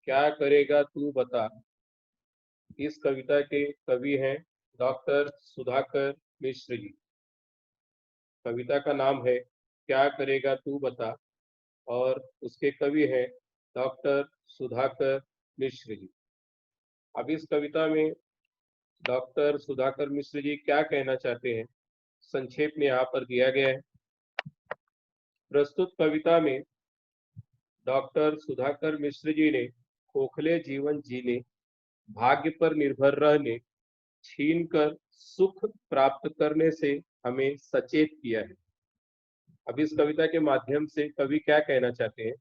क्या करेगा तू बता। इस कविता के कवि हैं डॉक्टर सुधाकर मिश्र जी। कविता का नाम है क्या करेगा तू बता और उसके कवि हैं डॉक्टर सुधाकर मिश्र जी। अब इस कविता में डॉक्टर सुधाकर मिश्र जी क्या कहना चाहते हैं, संक्षेप में यहाँ पर दिया गया है। प्रस्तुत कविता में डॉक्टर सुधाकर मिश्र जी ने खोखले जीवन जीने, भाग्य पर निर्भर रहने, छीन कर सुख प्राप्त करने से हमें सचेत किया है। अब इस कविता के माध्यम से कवि क्या कहना चाहते हैं,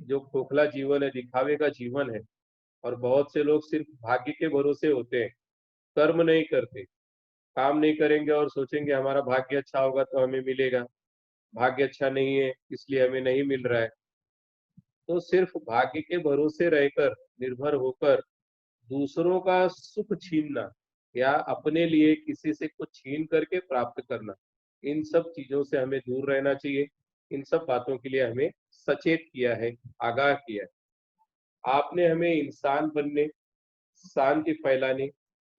जो खोखला जीवन है, दिखावे का जीवन है, और बहुत से लोग सिर्फ भाग्य के भरोसे होते हैं, कर्म नहीं करते, काम नहीं करेंगे और सोचेंगे हमारा भाग्य अच्छा होगा तो हमें मिलेगा, भाग्य अच्छा नहीं है इसलिए हमें नहीं मिल रहा है। तो सिर्फ भाग्य के भरोसे रहकर, निर्भर होकर दूसरों का सुख छीनना या अपने लिए किसी से कुछ छीन करके प्राप्त करना, इन सब चीजों से हमें दूर रहना चाहिए। इन सब बातों के लिए हमें सचेत किया है, आगाह किया है। आपने हमें इंसान बनने, शांति फैलाने,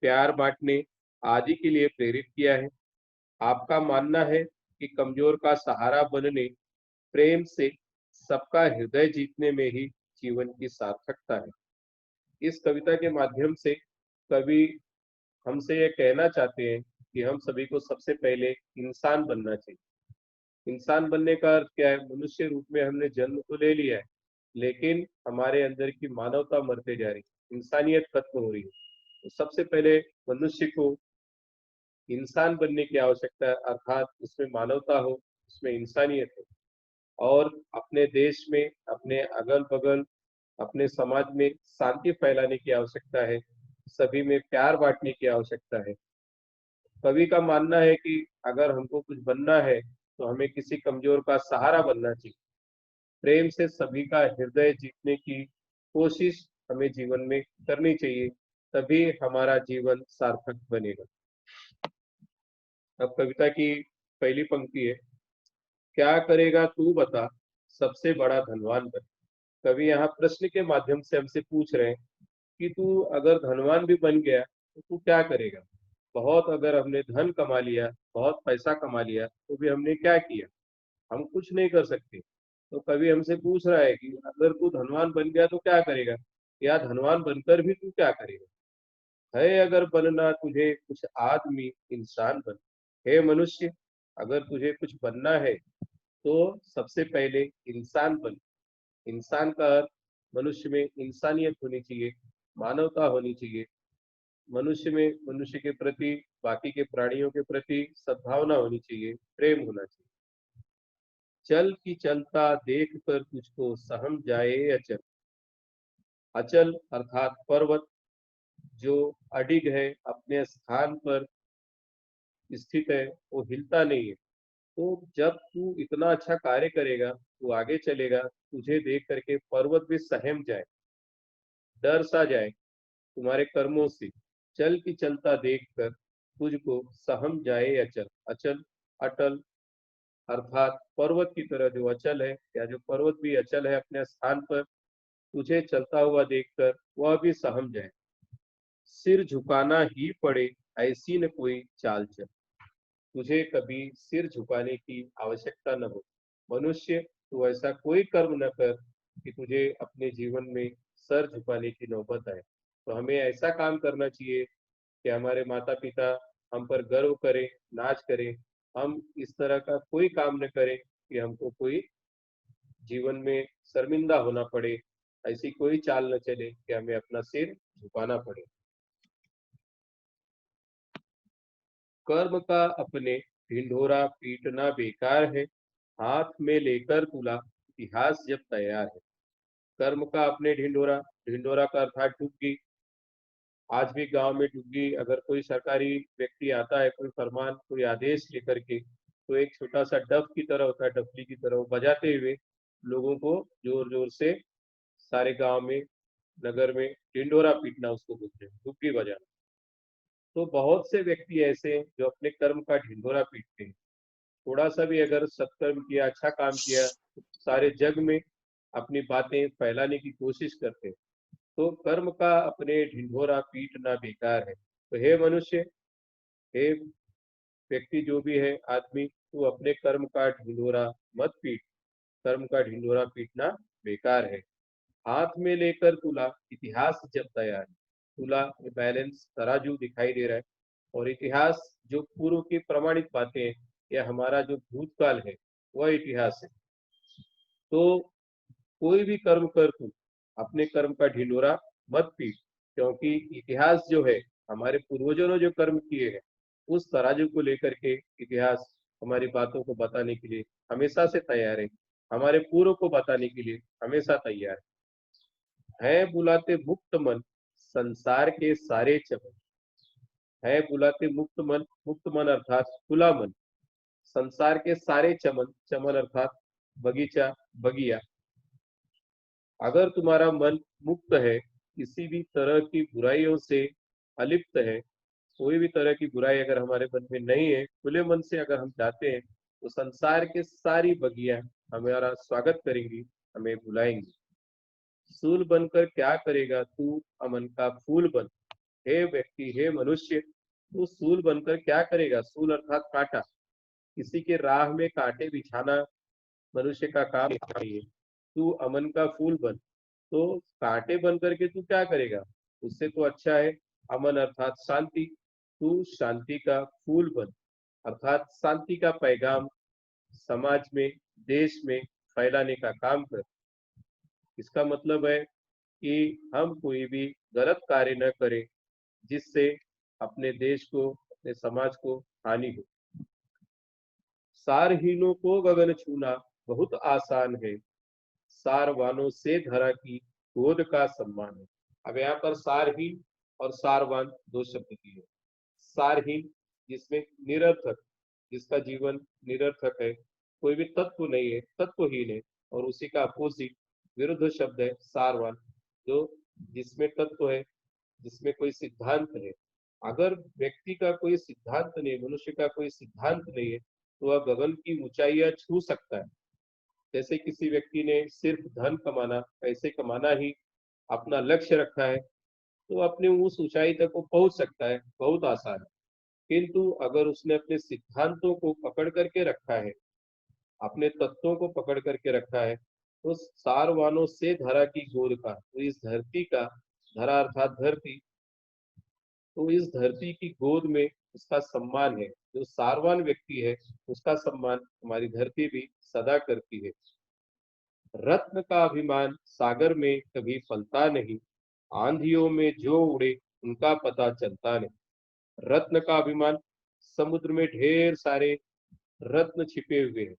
प्यार बांटने आदि के लिए प्रेरित किया है। आपका मानना है कि कमजोर का सहारा बनने, प्रेम से सबका हृदय जीतने में ही जीवन की सार्थकता है। इस कविता के माध्यम से कवि हमसे ये कहना चाहते हैं कि हम सभी को सबसे पहले इंसान बनना चाहिए। इंसान बनने का अर्थ क्या है, मनुष्य रूप में हमने जन्म तो ले लिया है, लेकिन हमारे अंदर की मानवता मरते जा रही है, इंसानियत खत्म हो रही है। तो सबसे पहले मनुष्य को इंसान बनने की आवश्यकता है, अर्थात उसमें मानवता हो, उसमें इंसानियत हो। और अपने देश में, अपने अगल बगल, अपने समाज में शांति फैलाने की आवश्यकता है, सभी में प्यार बांटने की आवश्यकता है। कवि का मानना है कि अगर हमको कुछ बनना है तो हमें किसी कमजोर का सहारा बनना चाहिए, प्रेम से सभी का हृदय जीतने की कोशिश हमें जीवन में करनी चाहिए, तभी हमारा जीवन सार्थक बनेगा। अब कविता की पहली पंक्ति है, क्या करेगा तू बता, सबसे बड़ा धनवान बन। कवि यहाँ प्रश्न के माध्यम से हमसे पूछ रहे हैं कि तू अगर धनवान भी बन गया तो तू क्या करेगा। बहुत अगर हमने धन कमा लिया, बहुत पैसा कमा लिया, तो भी हमने क्या किया, हम कुछ नहीं कर सकते। तो कवि हमसे पूछ रहा है कि अगर तू धनवान बन गया तो क्या करेगा, या धनवान बनकर भी तू क्या करेगा। है अगर बनना तुझे कुछ आदमी इंसान बन। हे मनुष्य, अगर तुझे कुछ बनना है तो सबसे पहले इंसान बन। इंसान का अर्थ मनुष्य में इंसानियत होनी चाहिए, मानवता होनी चाहिए। मनुष्य में मनुष्य के प्रति, बाकी के प्राणियों के प्रति सद्भावना होनी चाहिए, प्रेम होना चाहिए। चल की चलता देख कर तुझको सहम जाए अचल। अचल अर्थात पर्वत, जो अडिग है, अपने स्थान पर स्थित है, वो हिलता नहीं है। तो जब तू इतना अच्छा कार्य करेगा, तू आगे चलेगा, तुझे देख करके पर्वत भी सहम जाए, डर सा जाए तुम्हारे कर्मों से। चल की चलता देख कर तुझको सहम जाए अचल। अचल, अटल अर्थात पर्वत की तरह जो अचल है, या जो पर्वत भी अचल है अपने स्थान पर, तुझे चलता हुआ देखकर वह भी सहम जाए। सिर झुकाना ही पड़े, ऐसी न कोई चाल चल। तुझे कभी सिर झुकाने की आवश्यकता न हो। मनुष्य, तू ऐसा कोई कर्म न कर कि तुझे अपने जीवन में सर झुकाने की नौबत आए। तो हमें ऐसा काम करना चाहिए कि हमारे माता पिता हम पर गर्व करें, नाच करें। हम इस तरह का कोई काम न करें कि हमको कोई जीवन में शर्मिंदा होना पड़े, ऐसी कोई चाल न चले कि हमें अपना सिर झुकाना पड़े। कर्म का अपने ढिंढोरा पीटना बेकार है, हाथ में लेकर तुला इतिहास जब तैयार है। कर्म का अपने ढिंढोरा, ढिंढोरा का अर्थात डुग्गी। आज भी गांव में डुग्गी, अगर कोई सरकारी व्यक्ति आता है, कोई फरमान, कोई आदेश लेकर के, तो एक छोटा सा डफ की तरह होता है, डफली की तरह, वो बजाते हुए लोगों को जोर जोर से सारे गांव में, नगर में ढिंढोरा पीटना उसको बोलते हैं, डुग्गी बजाना। तो बहुत से व्यक्ति ऐसे हैं जो अपने कर्म का ढिंढोरा पीटते हैं। थोड़ा सा भी अगर सत्कर्म किया, अच्छा काम किया, तो सारे जग में अपनी बातें फैलाने की कोशिश करते हैं। तो कर्म का अपने ढिंढोरा पीटना बेकार है। तो हे मनुष्य, हे व्यक्ति जो भी है आदमी, तू अपने कर्म का ढिंढोरा मत पीट। कर्म का ढिंढोरा पीटना बेकार है। हाथ में लेकर तुला इतिहास जब तैयार है। तुला बैलेंस तराजू दिखाई दे रहा है, और इतिहास जो पूर्व की प्रमाणित बातें हैं, या हमारा जो भूतकाल है वह इतिहास है। तो कोई भी कर्म कर तू, अपने कर्म का ढिंढोरा मत पीट, क्योंकि इतिहास जो है, हमारे पूर्वजों ने जो कर्म किए हैं, उस तराजू को लेकर के इतिहास हमारी बातों को बताने के लिए हमेशा से तैयार है। हमारे पूर्व को बताने के लिए हमेशा तैयार है बुलाते मुक्त मन, संसार के सारे चमन। है बुलाते मुक्त मन अर्थात खुला मन, संसार के सारे चमन, चमन अर्थात बगीचा, बगिया। अगर तुम्हारा मन मुक्त है, किसी भी तरह की बुराइयों से अलिप्त है, कोई भी तरह की बुराई अगर हमारे मन में नहीं है, खुले मन से अगर हम जाते हैं, तो संसार के सारी बगिया हमारा स्वागत करेंगी, हमें बुलाएंगी। सूल बनकर क्या करेगा तू, अमन का फूल बन। हे व्यक्ति, हे मनुष्य, तू सूल बनकर क्या करेगा। सूल अर्थात कांटा। किसी के राह में कांटे बिछाना मनुष्य का काम नहीं है। तू अमन का फूल बन। तो कांटे बन करके तू क्या करेगा, उससे तो अच्छा है अमन अर्थात शांति। तू शांति का फूल बन, अर्थात शांति का पैगाम समाज में, देश में फैलाने का काम कर। इसका मतलब है कि हम कोई भी गलत कार्य न करें जिससे अपने देश को, अपने समाज को हानि हो। सारहीनों को गगन छूना बहुत आसान है, सारवानों से धरा की गोद का सम्मान है। अब यहाँ पर सारहीन और सारवान दो शब्द दिए हैं। सारहीन जिसमें निरर्थक, जिसका जीवन निरर्थक है, कोई भी तत्व नहीं है, तत्वहीन है। और उसी का अपोजिट विरुद्ध शब्द है सारवान, जो जिसमें तत्व है, जिसमें कोई सिद्धांत है। अगर व्यक्ति का कोई सिद्धांत नहीं, मनुष्य का कोई सिद्धांत नहीं है, तो वह गगन की ऊंचाइयां छू सकता है। जैसे किसी व्यक्ति ने सिर्फ धन कमाना, पैसे कमाना ही अपना लक्ष्य रखा है, तो अपने उस ऊंचाई तक वो पहुंच सकता है, बहुत आसान है। किंतु अगर उसने अपने सिद्धांतों को पकड़ करके रखा है, अपने तत्वों को पकड़ करके रखा है, तो सारवानों से धरा की गोद का, तो इस धरती का, धरा अर्थात धरती, तो इस धरती की गोद में उसका सम्मान है। जो सारवान व्यक्ति है, उसका सम्मान हमारी धरती भी सदा करती है। रत्न का अभिमान सागर में कभी फलता नहीं, आंधियों में जो उड़े उनका पता चलता नहीं। रत्न का अभिमान, समुद्र में ढेर सारे रत्न छिपे हुए हैं,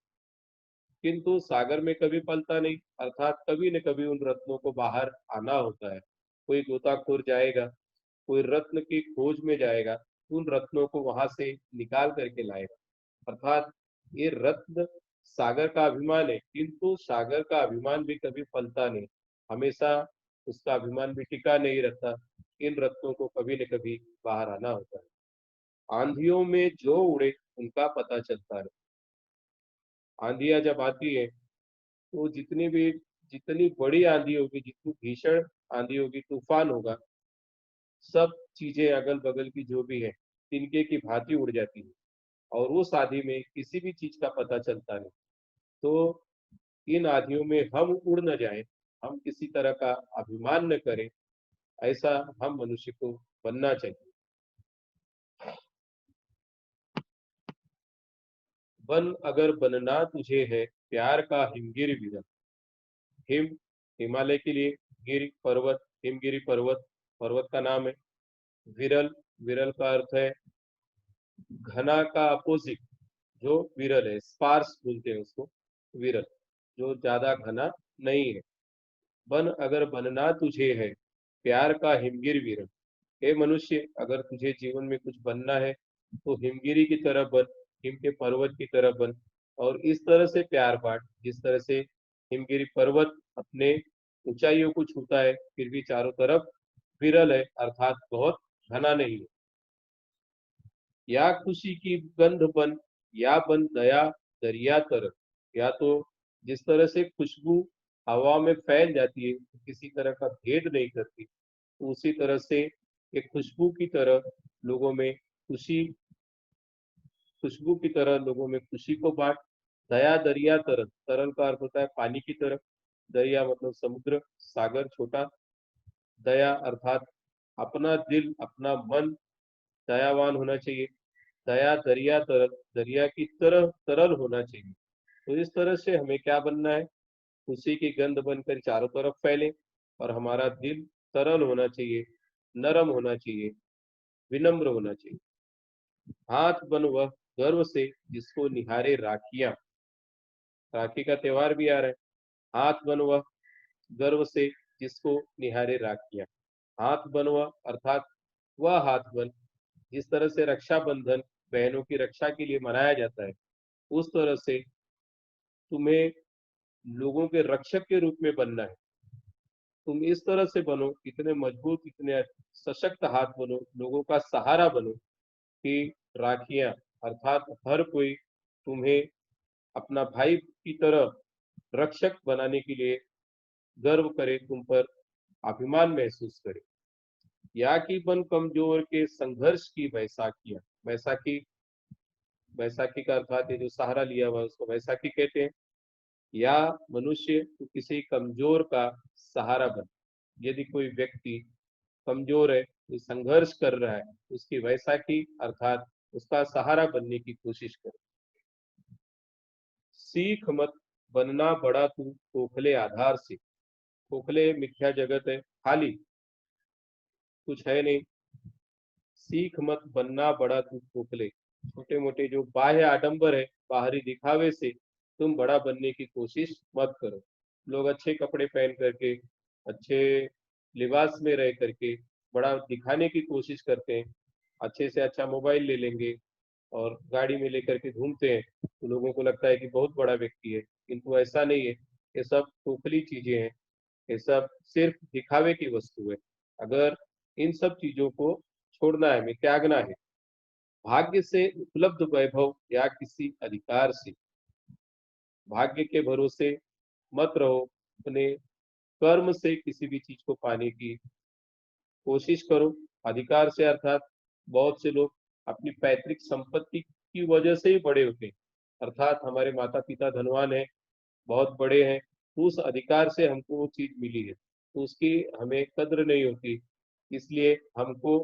किंतु सागर में कभी फलता नहीं, अर्थात कभी न कभी उन रत्नों को बाहर आना होता है। कोई गोताखोर जाएगा, कोई रत्न की खोज में जाएगा, उन रत्नों को वहां से निकाल करके लाएगा। अर्थात ये रत्न सागर का अभिमान है, किंतु सागर का अभिमान भी कभी फलता नहीं, हमेशा उसका अभिमान भी टिका नहीं रहता। इन रत्नों को कभी न कभी बाहर आना होता है। आंधियों में जो उड़े उनका पता चलता है। आंधियां जब आती है, तो जितनी बड़ी आंधी होगी, जितनी भीषण आंधी होगी, तूफान होगा, सब चीजें अगल बगल की जो भी है तिनके की भांति उड़ जाती है, और उस आंधी में किसी भी चीज का पता चलता नहीं। तो इन आंधियों में हम उड़ न जाएं, हम किसी तरह का अभिमान न करें, ऐसा हम मनुष्य को बनना चाहिए। बन अगर बनना तुझे है, प्यार का हिमगिरी विरल। हिम हिमालय के लिए, गिर पर्वत, हिमगिरी पर्वत पर्वत का नाम है। विरल, विरल का अर्थ है घना का अपोजिट, जो विरल है, स्पार्स बोलते हैं उसको, विरल, जो ज्यादा घना नहीं है। बन अगर बनना तुझे है, प्यार का हिमगिर विरल। हे मनुष्य, अगर तुझे जीवन में कुछ बनना है, तो हिमगिरी की तरह बन, हिम के पर्वत की तरह बन, और इस तरह से प्यार बांट जिस तरह से हिमगिरी पर्वत अपने ऊंचाइयों को छूता है, फिर भी चारों तरफ विरल है, अर्थात बहुत घना नहीं है। या खुशी की गंध बन, या बन दया दरिया तरफ। या तो जिस तरह से खुशबू हवा में फैल जाती है, किसी तरह का भेद नहीं करती, तो उसी तरह से एक खुशबू की तरह लोगों में खुशी खुशबू की तरह लोगों में खुशी को बांट। दया दरिया तरल, तरल का अर्थ होता है पानी की तरह, दरिया मतलब समुद्र, सागर छोटा। दया अर्थात अपना दिल अपना मन दयावान होना चाहिए। दया दरिया तरल, दरिया की तरह तरल होना चाहिए। तो इस तरह से हमें क्या बनना है, खुशी की गंध बनकर चारों तरफ फैले, और हमारा दिल तरल होना चाहिए, नरम होना चाहिए, विनम्र होना चाहिए। हाथ बन वह गर्व से जिसको निहारे राखियां, राखी का त्योहार भी आ रहा है। हाथ बन वह गर्व से जिसको निहारे राखियां। हाथ बन वह अर्थात वह हाथ बन, जिस तरह से रक्षाबंधन बहनों की रक्षा के लिए मनाया जाता है, उस तरह से तुम्हें लोगों के रक्षक के रूप में बनना है। तुम इस तरह से बनो, इतने मजबूत, इतने सशक्त हाथ बनो, लोगों का सहारा बनो कि राखियां अर्थात हर कोई तुम्हें अपना भाई की तरह रक्षक बनाने के लिए गर्व करे, तुम पर अभिमान महसूस करे। या कि बन कमजोर के संघर्ष की बैसाखियां, बैसाखी, बैसाखी का अर्थात है जो सहारा लिया हुआ है, उसको बैसाखी कहते हैं। या मनुष्य तो किसी कमजोर का सहारा बन, यदि कोई व्यक्ति कमजोर है, कोई संघर्ष कर रहा है, उसकी वैसाखी अर्थात उसका सहारा बनने की कोशिश करे। सीख मत बनना बड़ा तू खोखले आधार से, खोखले मिथ्या जगत है, खाली कुछ है नहीं। सीख मत बनना बड़ा तू खोखले, छोटे मोटे जो बाह्य आडंबर है, बाहरी दिखावे से तुम बड़ा बनने की कोशिश मत करो। लोग अच्छे कपड़े पहन करके, अच्छे लिबास में रह करके बड़ा दिखाने की कोशिश करते हैं। अच्छे से अच्छा मोबाइल ले लेंगे और गाड़ी में लेकर के घूमते हैं, तो लोगों को लगता है कि बहुत बड़ा व्यक्ति है, किंतु ऐसा नहीं है। ये सब खोखली चीजें हैं, ये सब सिर्फ दिखावे की वस्तु है। अगर इन सब चीजों को छोड़ना है, हमें त्यागना है, भाग्य से उपलब्ध वैभव या किसी अधिकार से, भाग्य के भरोसे मत रहो, अपने कर्म से किसी भी चीज को पाने की कोशिश करो। अधिकार से अर्थात बहुत से लोग अपनी पैतृक संपत्ति की वजह से ही बड़े होते हैं, अर्थात हमारे माता पिता धनवान है, बहुत बड़े हैं, तो उस अधिकार से हमको वो चीज मिली है, तो उसकी हमें कद्र नहीं होती। इसलिए हमको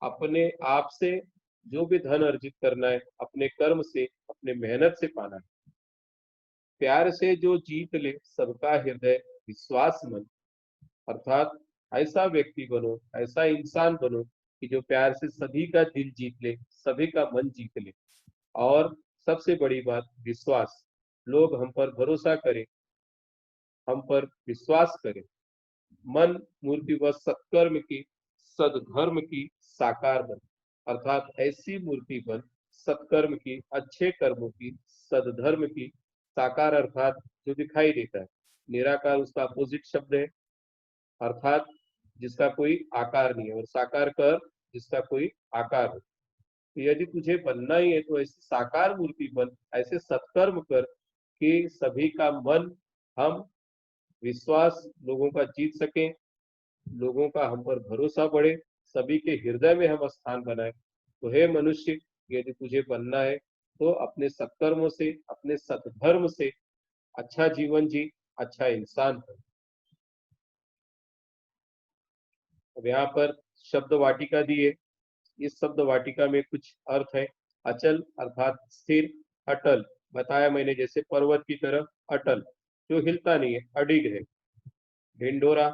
अपने आप से जो भी धन अर्जित करना है, अपने कर्म से, अपने मेहनत से पाना है। प्यार से जो जीत ले सबका हृदय विश्वास मन, अर्थात ऐसा व्यक्ति बनो, ऐसा इंसान बनो कि जो प्यार से सभी का दिल जीत ले, सभी का मन जीत ले। और सबसे बड़ी बात विश्वास, लोग हम पर भरोसा करें, हम पर विश्वास करें। मन मूर्ति व सत्कर्म की, सदधर्म की साकार बन, अर्थात ऐसी मूर्ति बन सत्कर्म की, अच्छे कर्मों की, सदधर्म की। साकार अर्थात जो दिखाई देता है, निराकार उसका अपोजिट शब्द है, अर्थात जिसका कोई आकार नहीं है, और साकार कर जिसका कोई आकार हो। तो यदि तुझे बनना ही है तो ऐसी साकार मूर्ति बन, ऐसे सत्कर्म कर कि सभी का मन, हम विश्वास लोगों का जीत सकें, लोगों का हम पर भरोसा बढ़े, सभी के हृदय में हम स्थान बनाए। तो हे मनुष्य, यदि तुझे बनना है तो अपने सत्कर्मों से, अपने सत्धर्म से अच्छा जीवन जी, अच्छा इंसान हो। अब यहाँ पर शब्द वाटिका दी है। इस शब्द वाटिका में कुछ अर्थ है। अचल अर्थात स्थिर, अटल बताया मैंने, जैसे पर्वत की तरह अटल, जो हिलता नहीं है, अडिग है। ढिंढोरा,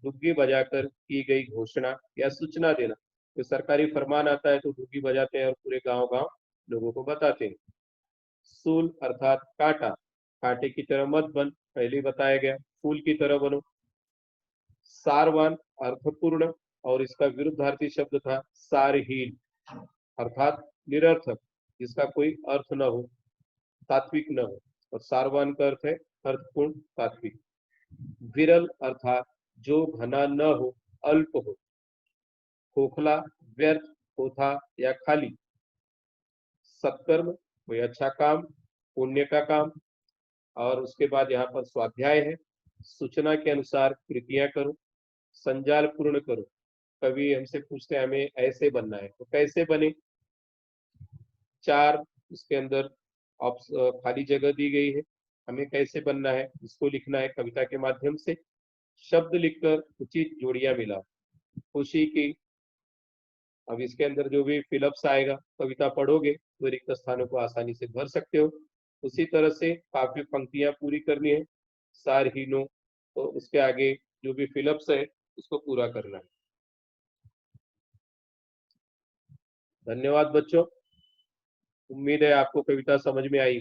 डुग्गी बजाकर की गई घोषणा या सूचना देना, तो सरकारी फरमान आता है तो डुग्गी बजाते हैं और पूरे गांव गांव लोगों को बताते हैं। सूल अर्थात कांटा, कांटे की तरह मत बन, पहले ही बताया गया, फूल की तरह बनो। सारवान, अर्थपूर्ण, और इसका विरुद्धार्थी शब्द था सारहीन, अर्थात निरर्थक, जिसका कोई अर्थ न हो, तात्विक न हो। और सारवान का अर्थ है अर्थपूर्ण, तात्विक। विरल अर्थात जो घना न हो, अल्प हो। खोखला, व्यर्थ, थोथा या खाली। सत्कर्म, कोई अच्छा काम, पुण्य का काम। और उसके बाद यहाँ पर स्वाध्याय है। सूचना के अनुसार कृतियां करो, संजाल पूर्ण करो। कवि हमसे पूछते हैं हमें ऐसे बनना है, तो कैसे बने? 4 उसके अंदर खाली जगह दी गई है। हमें कैसे बनना है, इसको लिखना है कविता के माध्यम से। शब्द लिखकर उचित जोड़ियां मिलाओ। खुशी की, अब इसके अंदर जो भी फिलअप्स आएगा, कविता पढ़ोगे तो रिक्त स्थानों को आसानी से भर सकते हो। उसी तरह से काव्य पंक्तियां पूरी करनी है, सारहीनो, तो उसके आगे जो भी फिलअप्स है उसको पूरा करना है। धन्यवाद बच्चों, उम्मीद है आपको कविता समझ में आई।